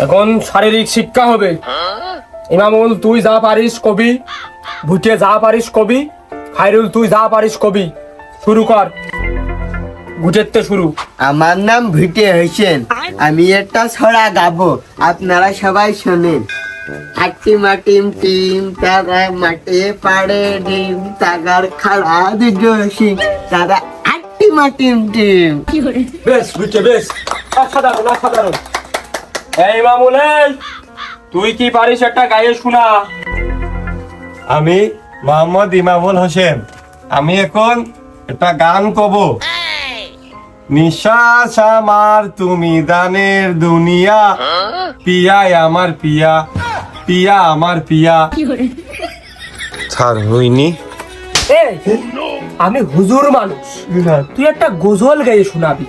এখন শারীরিক শিক্ষা হবে। ইমামুল তুই যা পারিস কবি, ভুটে যা পারিস কবি, খায়রুল তুই যা পারিস কবি। শুরু কর, ভুটের শুরু। আমার নাম ভিটে হোসেন, আমি একটা ছড়া গাবো, আপনারা সবাই শোনেন। আটটি মাটিম টিম তারা মাঠে পাড়ে ডিম, তাগার খাড়া দুজসি তারা আটটি মাটিম টিম। বেশ ভুটে বেশ, অসাধারণ অসাধারণ। এই ইমামুল, এই তুই কি পারিস একটা গায়ে শোনা। আমি মোহাম্মদ ইমামুল হোসেন, আমি এখন একটা গান কব। নিঃশ্বাস আমার তুমি দানের দুনিয়া, পিয়া আমার পিয়া, পিয়া আমার পিয়া। স্যার হইনি। এই আমি হুজুর মানুষ, তুই একটা গজল গায়ে শোনাবি।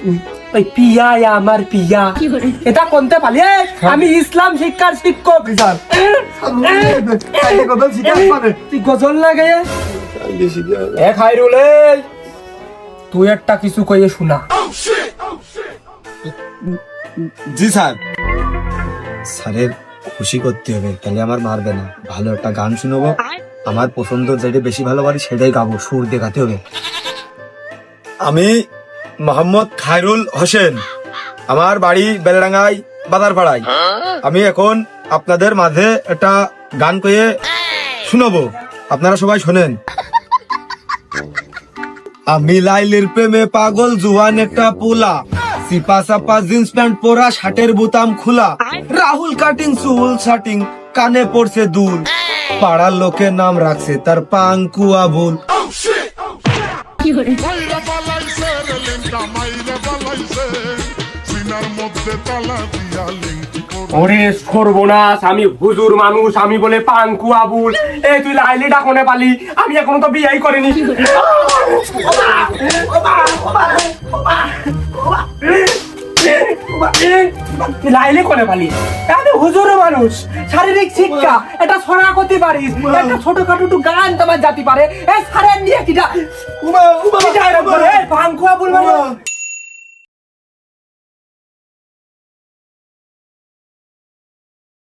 ওই পিয়া আমার পিয়া, এটা কোনতে পালি? আমি ইসলাম শিক্ষার শিক্ষক। তুই গজল না গায়ে এ খায়রুল, এই তুই একটা কিছু কইয়ে শোনা। জি স্যার। স্যারের খুশি করতে হবে, তাহলে আমার মারবে না। ভালো একটা গান শুনবো, আমার পছন্দ যেটা বেশি ভালো পারি সেটাই গাবো, সুর দেখাতে হবে। আমি মোহাম্মদ খায়রুল হোসেন, আমার বাড়ি বেলডাঙ্গায় বাজারপাড়ায়। আমি এখন আপনাদের মাঝে একটা গান কয়ে শুনবো, আপনারা সবাই শোনেন। আমি লাইলির প্রেমে পাগল, জুয়ান একটা পোলা, সিপা সাপা জিন্স প্যান্ট পরা, শার্টের বোতাম খোলা, রাহুল কাটিং চুল শাটিং, কানে পড়ছে দুল, পাড়ার লোকের নাম রাখছে তার পাঙ্কু আবুল। ওরে সর্বনাশ, আমি হুজুর মানুষ, আমি বলে পাঙ্কু আবুল। এই তুই লাইলি ডাকনে পালি, আমি এখনো তো বিয়াই করিনি। লাইলি কোনে পালি? আমি হুজুর মানুষ, শারীরিক শিক্ষা এটা ছড়া করতে পারিস, একটা ছোটখাটো একটু গান তোমার জাতি পারে। এই সারেন দিয়ে কিটা পাঙ্কু আবুল মানে